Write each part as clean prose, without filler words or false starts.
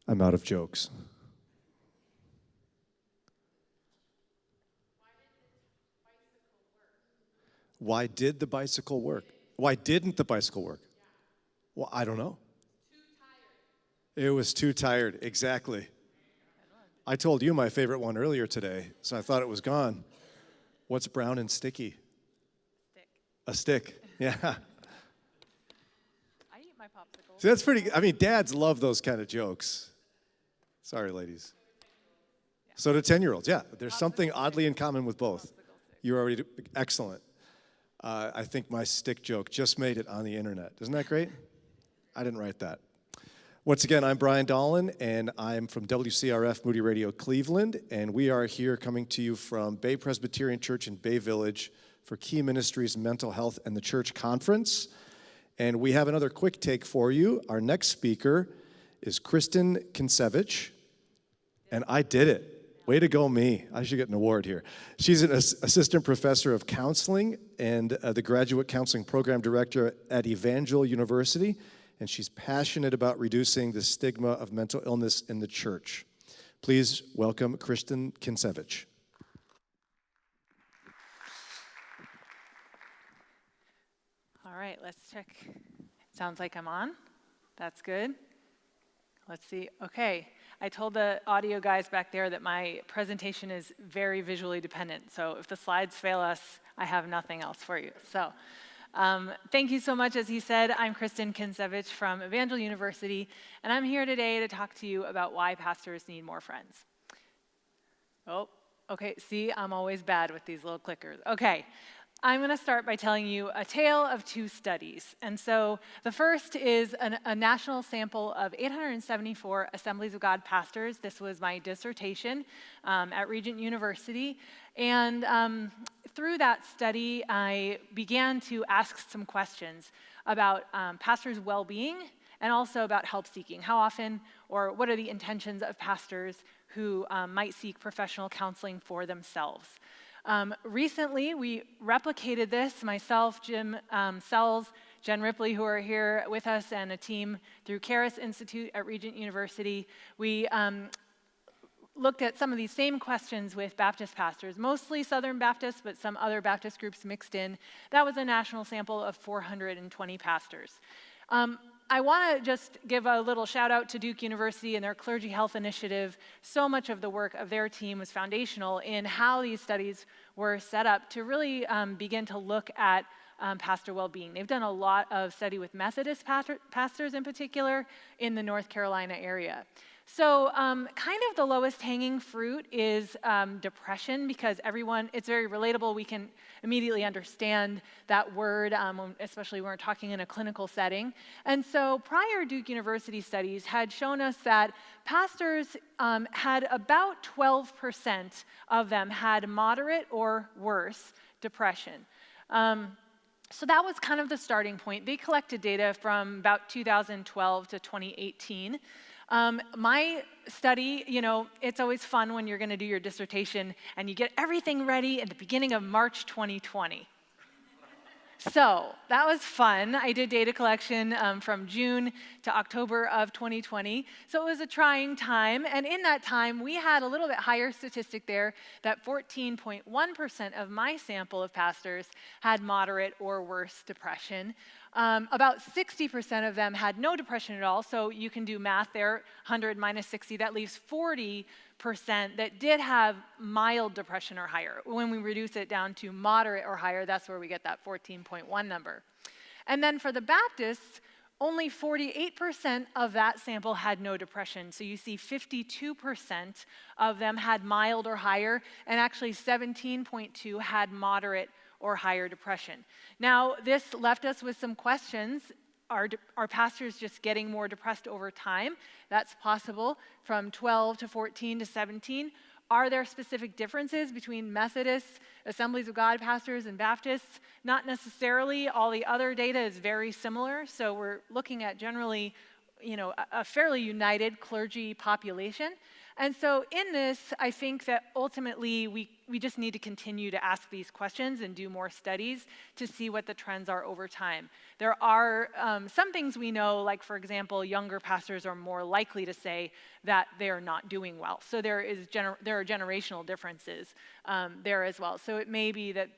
I'm out of jokes. Why did the bicycle work? Why didn't the bicycle work? Well, I don't know. It was too tired, exactly. I told you my favorite one earlier today, so I thought it was gone. What's brown and sticky? Stick. A stick, yeah. I eat my popsicles. See, that's pretty, I mean, dads love those kind of jokes. Sorry, ladies. Yeah. So do 10-year-olds, yeah. There's Popsicle something stick. oddly in common with both. Popsicle stick. You're already, excellent. I think my stick joke just made it on the internet. Isn't that great? I didn't write that. Once again, I'm Brian Dolan, and I'm from WCRF Moody Radio Cleveland, and we are here coming to you from Bay Presbyterian Church in Bay Village for Key Ministries Mental Health and the Church Conference. And we have another quick take for you. Our next speaker is Kristen Kansiewicz, and I did it. Way to go, me. I should get an award here. She's an assistant professor of counseling and the graduate counseling program director at Evangel University, and she's passionate about reducing the stigma of mental illness in the church. Please welcome Kristen Kansiewicz. All right, let's check. Sounds like I'm on. That's good. Let's see. Okay. I told the audio guys back there that my presentation is very visually dependent. So if the slides fail us, I have nothing else for you. So thank you so much. As he said, I'm Kristen Kansiewicz from Evangel University, and I'm here today to talk to you about why pastors need more friends. Oh, okay. See, I'm always bad with these little clickers. Okay. I'm going to start by telling you a tale of two studies. And so the first is a national sample of 874 Assemblies of God pastors. This was my dissertation at Regent University. And through that study, I began to ask some questions about pastors' well-being and also about help seeking. How often or what are the intentions of pastors who might seek professional counseling for themselves? Recently, we replicated this, myself, Jim Sells, Jen Ripley, who are here with us, and a team through Charis Institute at Regent University. We looked at some of these same questions with Baptist pastors, mostly Southern Baptists, but some other Baptist groups mixed in. That was a national sample of 420 pastors. I want to just give a little shout out to Duke University and their Clergy Health Initiative. So much of the work of their team was foundational in how these studies were set up to really begin to look at pastor well-being. They've done a lot of study with Methodist pastors in particular in the North Carolina area. So kind of the lowest hanging fruit is depression, because it's very relatable. We can immediately understand that word, especially when we're talking in a clinical setting. And so prior Duke University studies had shown us that pastors had about 12% of them had moderate or worse depression. So that was kind of the starting point. They collected data from about 2012 to 2018. My study, it's always fun when you're going to do your dissertation and you get everything ready at the beginning of March 2020. So that was fun. I did data collection from June to October of 2020. So it was a trying time. And in that time, we had a little bit higher statistic there that 14.1% of my sample of pastors had moderate or worse depression. About 60% of them had no depression at all. So you can do math there, 100 minus 60, that leaves 40% that did have mild depression or higher. When we reduce it down to moderate or higher, that's where we get that 14.1 number. And then for the Baptists, only 48% of that sample had no depression. So you see 52% of them had mild or higher, and actually 17.2 had moderate or higher depression. Now, this left us with some questions. Are pastors just getting more depressed over time? That's possible, from 12 to 14 to 17. Are there specific differences between Methodists, Assemblies of God pastors, and Baptists? Not necessarily. All the other data is very similar. So we're looking at generally, a fairly united clergy population. And so in this, I think that ultimately we just need to continue to ask these questions and do more studies to see what the trends are over time. There are some things we know, like for example, younger pastors are more likely to say that they're not doing well. So there are generational differences there as well. So it may be that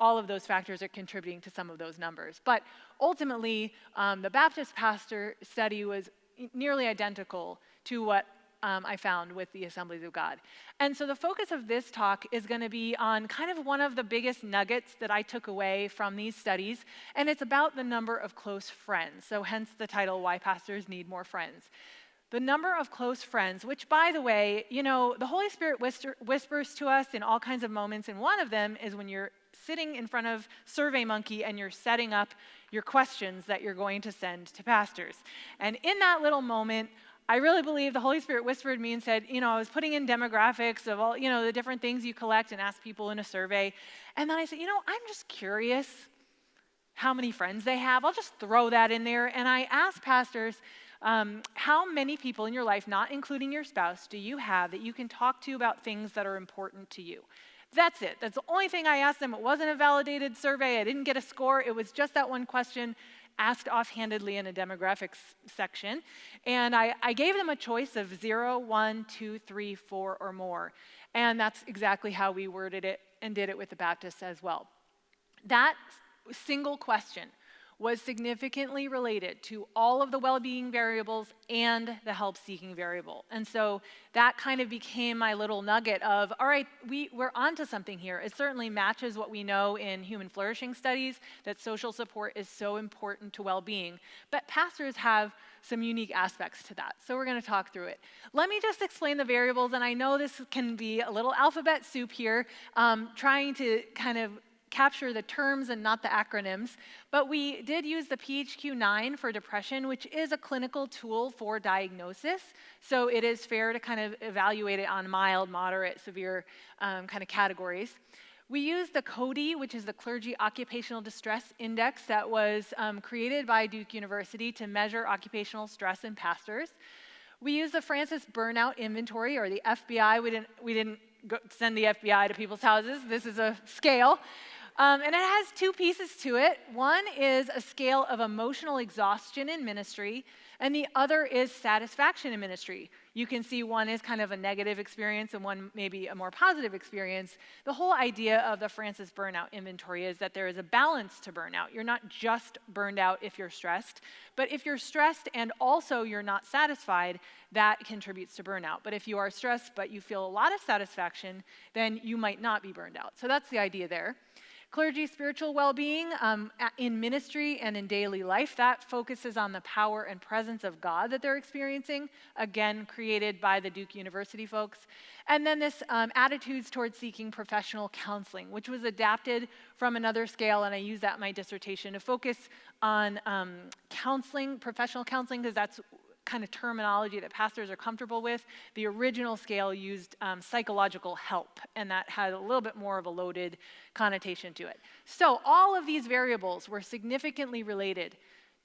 all of those factors are contributing to some of those numbers. But ultimately, the Baptist pastor study was nearly identical to what I found with the Assemblies of God. And so the focus of this talk is going to be on kind of one of the biggest nuggets that I took away from these studies, and it's about the number of close friends. So hence the title, Why Pastors Need More Friends. The number of close friends, which by the way, the Holy Spirit whispers to us in all kinds of moments, and one of them is when you're sitting in front of SurveyMonkey and you're setting up your questions that you're going to send to pastors. And in that little moment, I really believe the Holy Spirit whispered me and said, I was putting in demographics of all, the different things you collect and ask people in a survey. And then I said, I'm just curious how many friends they have. I'll just throw that in there. And I asked pastors, how many people in your life, not including your spouse, do you have that you can talk to about things that are important to you? That's it. That's the only thing I asked them. It wasn't a validated survey. I didn't get a score. It was just that one question asked offhandedly in a demographics section. And I gave them a choice of 0, 1, 2, 3, 4, or more. And that's exactly how we worded it and did it with the Baptists as well. That single question was significantly related to all of the well-being variables and the help-seeking variable. And so that kind of became my little nugget of, all right, we're onto something here. It certainly matches what we know in human flourishing studies, that social support is so important to well-being. But pastors have some unique aspects to that. So we're going to talk through it. Let me just explain the variables, and I know this can be a little alphabet soup here, trying to kind of capture the terms and not the acronyms, but we did use the PHQ-9 for depression, which is a clinical tool for diagnosis. So it is fair to kind of evaluate it on mild, moderate, severe kind of categories. We used the CODI, which is the Clergy Occupational Distress Index that was created by Duke University to measure occupational stress in pastors. We used the Francis Burnout Inventory, or the FBI. We didn't send the FBI to people's houses. This is a scale. And it has two pieces to it. One is a scale of emotional exhaustion in ministry, and the other is satisfaction in ministry. You can see one is kind of a negative experience and one maybe a more positive experience. The whole idea of the Francis Burnout Inventory is that there is a balance to burnout. You're not just burned out if you're stressed, but if you're stressed and also you're not satisfied, that contributes to burnout. But if you are stressed but you feel a lot of satisfaction, then you might not be burned out. So that's the idea there. Clergy spiritual well-being in ministry and in daily life, that focuses on the power and presence of God that they're experiencing, again, created by the Duke University folks. And then this attitudes towards seeking professional counseling, which was adapted from another scale, and I use that in my dissertation to focus on counseling, professional counseling, because that's kind of terminology that pastors are comfortable with. The original scale used psychological help, and that had a little bit more of a loaded connotation to it. So all of these variables were significantly related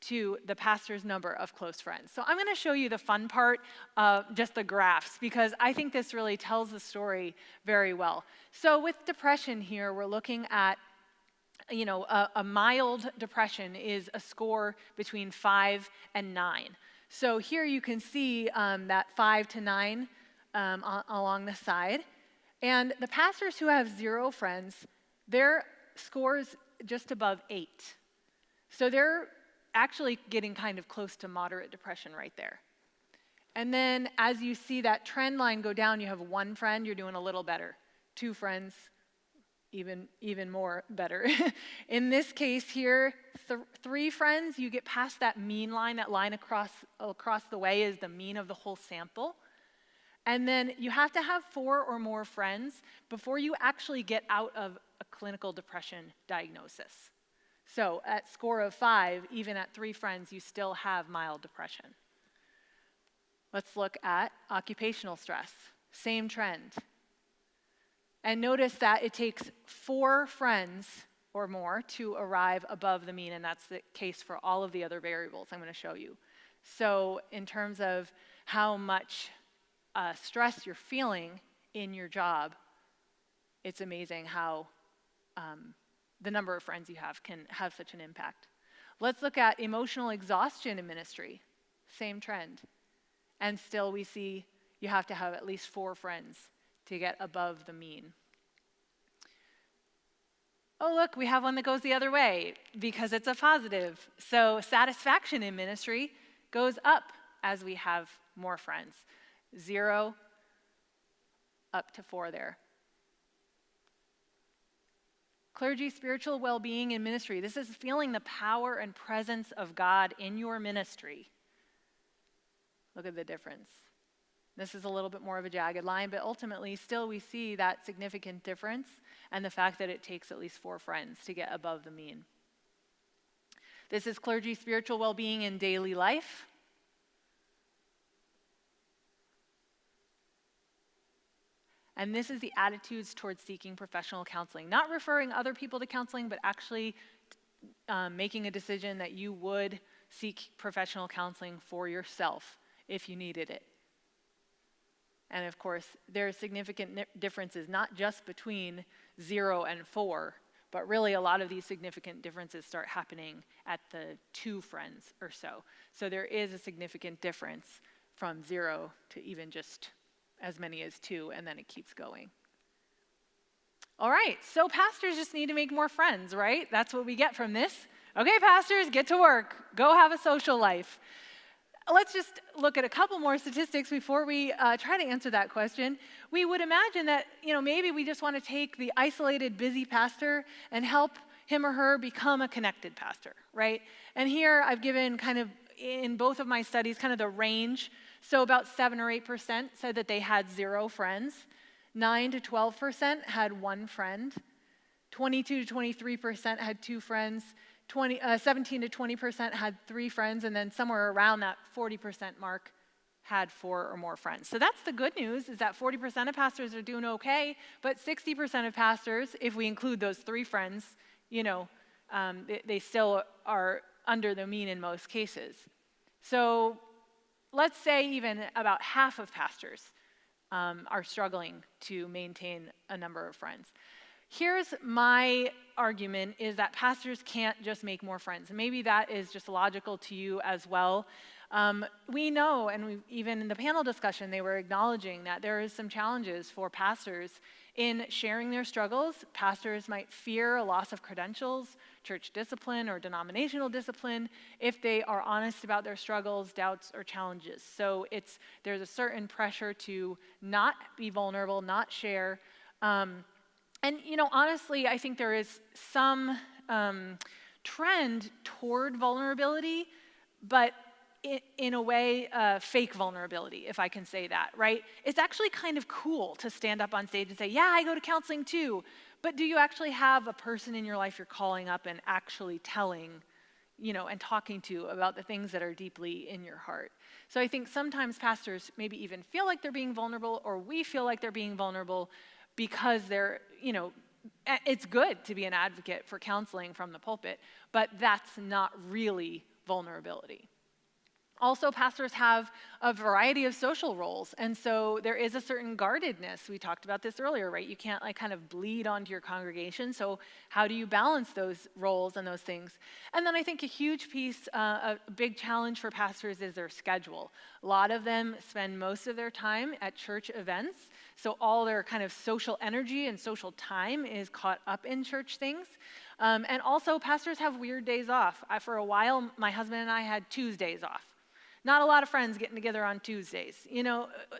to the pastor's number of close friends. So I'm going to show you the fun part, just the graphs, because I think this really tells the story very well. So with depression here, we're looking at a mild depression is a score between 5 and 9. So here you can see that 5 to 9 along the side. And the pastors who have 0 friends, their score's just above 8. So they're actually getting kind of close to moderate depression right there. And then as you see that trend line go down, you have 1 friend, you're doing a little better. 2 friends, even more better. In this case here, 3 friends, you get past that mean line. That line across the way is the mean of the whole sample. And then you have to have 4 or more friends before you actually get out of a clinical depression diagnosis. So at score of 5, even at 3 friends, you still have mild depression. Let's look at occupational stress. Same trend. And notice that it takes 4 friends or more to arrive above the mean, and that's the case for all of the other variables I'm going to show you. So in terms of how much stress you're feeling in your job, it's amazing how the number of friends you have can have such an impact. Let's look at emotional exhaustion in ministry. Same trend. And still we see you have to have at least 4 friends to get above the mean. Oh, look, we have one that goes the other way because it's a positive. So satisfaction in ministry goes up as we have more friends. 0 up to 4 there. Clergy, spiritual well-being in ministry. This is feeling the power and presence of God in your ministry. Look at the difference. This is a little bit more of a jagged line, but ultimately still we see that significant difference and the fact that it takes at least 4 friends to get above the mean. This is clergy, spiritual well-being in daily life. And this is the attitudes towards seeking professional counseling. Not referring other people to counseling, but actually making a decision that you would seek professional counseling for yourself if you needed it. And of course, there are significant differences, not just between 0 and 4, but really a lot of these significant differences start happening at the 2 friends or so. So there is a significant difference from 0 to even just as many as 2, and then it keeps going. All right, so pastors just need to make more friends, right? That's what we get from this. Okay, pastors, get to work. Go have a social life. Let's just look at a couple more statistics before we try to answer that question. We would imagine that, maybe we just want to take the isolated, busy pastor and help him or her become a connected pastor, right? And here I've given kind of, in both of my studies, kind of the range. So about 7 or 8% said that they had 0 friends. 9 to 12% had 1 friend. 22 to 23% had 2 friends. 17 to 20% had 3 friends. And then somewhere around that 40% mark had 4 or more friends. So that's the good news, is that 40% of pastors are doing okay. But 60% of pastors, if we include those 3 friends, they still are under the mean in most cases. So let's say even about half of pastors are struggling to maintain a number of friends. Here's my argument, is that pastors can't just make more friends. Maybe that is just logical to you as well. We know, and even in the panel discussion, they were acknowledging that there is some challenges for pastors in sharing their struggles. Pastors might fear a loss of credentials, church discipline, or denominational discipline if they are honest about their struggles, doubts, or challenges. So there's a certain pressure to not be vulnerable, not share. Honestly, I think there is some trend toward vulnerability, but in a way, fake vulnerability, if I can say that, right? It's actually kind of cool to stand up on stage and say, yeah, I go to counseling too. But do you actually have a person in your life you're calling up and actually telling, and talking to about the things that are deeply in your heart? So I think sometimes pastors maybe even feel like they're being vulnerable, or we feel like they're being vulnerable because they're, it's good to be an advocate for counseling from the pulpit, but that's not really vulnerability. Also, pastors have a variety of social roles, and so there is a certain guardedness. We talked about this earlier, right? You can't kind of bleed onto your congregation, so how do you balance those roles and those things? And then I think a huge piece, a big challenge for pastors is their schedule. A lot of them spend most of their time at church events, so all their kind of social energy and social time is caught up in church things. And also, pastors have weird days off. For a while, my husband and I had Tuesdays off. Not a lot of friends getting together on Tuesdays.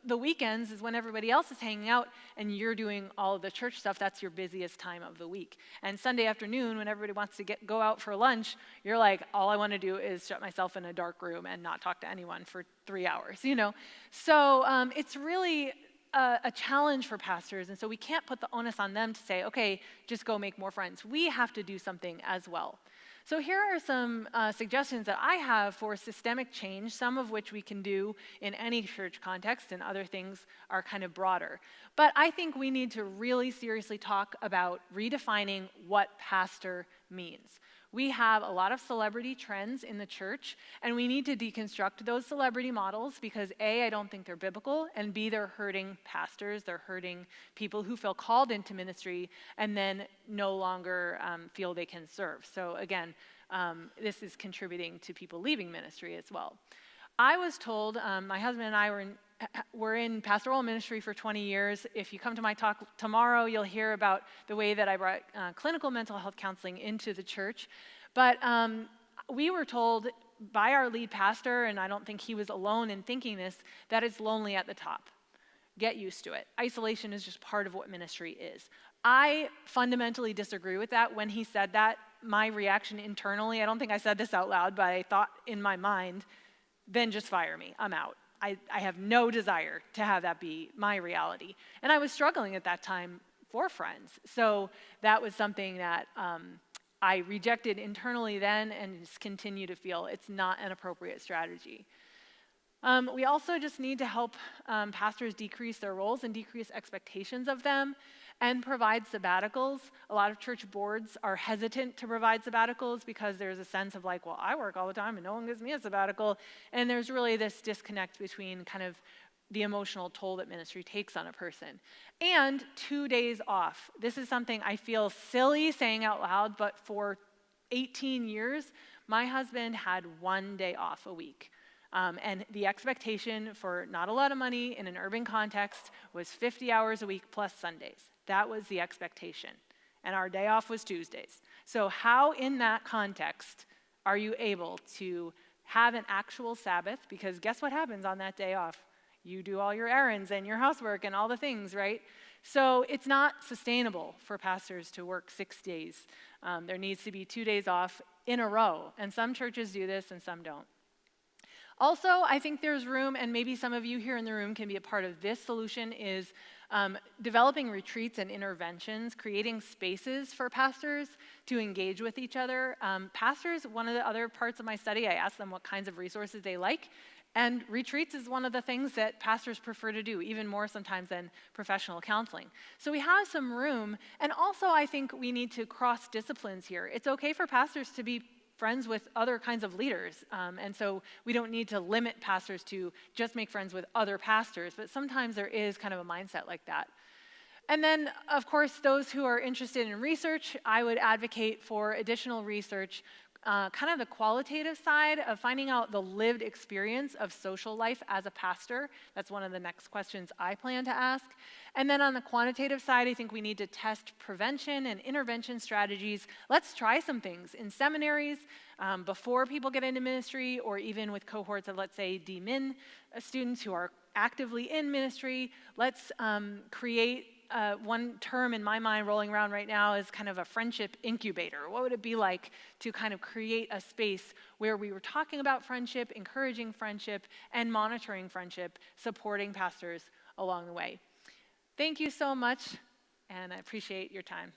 The weekends is when everybody else is hanging out and you're doing all of the church stuff. That's your busiest time of the week. And Sunday afternoon, when everybody wants to go out for lunch, you're like, all I want to do is shut myself in a dark room and not talk to anyone for 3 hours, So it's really a challenge for pastors, and so we can't put the onus on them to say, okay, just go make more friends. We have to do something as well. So here are some suggestions that I have for systemic change, some of which we can do in any church context, and other things are kind of broader. But I think we need to really seriously talk about redefining what pastor means. We have a lot of celebrity trends in the church, and we need to deconstruct those celebrity models because A, I don't think they're biblical, and B, they're hurting pastors, they're hurting people who feel called into ministry and then no longer feel they can serve. So again, this is contributing to people leaving ministry as well. I was told, my husband and I were in pastoral ministry for 20 years. If you come to my talk tomorrow, you'll hear about the way that I brought clinical mental health counseling into the church. But we were told by our lead pastor, and I don't think he was alone in thinking this, that it's lonely at the top. Get used to it. Isolation is just part of what ministry is. I fundamentally disagree with that. When he said that, my reaction internally, I don't think I said this out loud, but I thought in my mind, then just fire me, I'm out. I have no desire to have that be my reality. And I was struggling at that time for friends. So that was something that I rejected internally then and just continue to feel it's not an appropriate strategy. We also just need to help pastors decrease their roles and decrease expectations of them and provide sabbaticals. A lot of church boards are hesitant to provide sabbaticals because there's a sense of like, well, I work all the time and no one gives me a sabbatical. And there's really this disconnect between kind of the emotional toll that ministry takes on a person. And 2 days off. This is something I feel silly saying out loud, but for 18 years, my husband had 1 day off a week. And the expectation for not a lot of money in an urban context was 50 hours a week plus Sundays. That was the expectation. And our day off was Tuesdays. So how in that context are you able to have an actual Sabbath? Because guess what happens on that day off? You do all your errands and your housework and all the things, right? So it's not sustainable for pastors to work 6 days. There needs to be 2 days off in a row. And some churches do this and some don't. Also, I think there's room, and maybe some of you here in the room can be a part of this solution, is developing retreats and interventions, creating spaces for pastors to engage with each other. Pastors, one of the other parts of my study, I asked them what kinds of resources they like, and retreats is one of the things that pastors prefer to do, even more sometimes than professional counseling. So we have some room, and also I think we need to cross disciplines here. It's okay for pastors to be friends with other kinds of leaders. And so we don't need to limit pastors to just make friends with other pastors, but sometimes there is kind of a mindset like that. And then, of course, those who are interested in research, I would advocate for additional research, kind of the qualitative side of finding out the lived experience of social life as a pastor. That's one of the next questions I plan to ask. And then on the quantitative side, I think we need to test prevention and intervention strategies. Let's try some things in seminaries before people get into ministry, or even with cohorts of, let's say, DMin students who are actively in ministry. Let's create one term in my mind rolling around right now is kind of a friendship incubator. What would it be like to kind of create a space where we were talking about friendship, encouraging friendship, and monitoring friendship, supporting pastors along the way? Thank you so much, and I appreciate your time.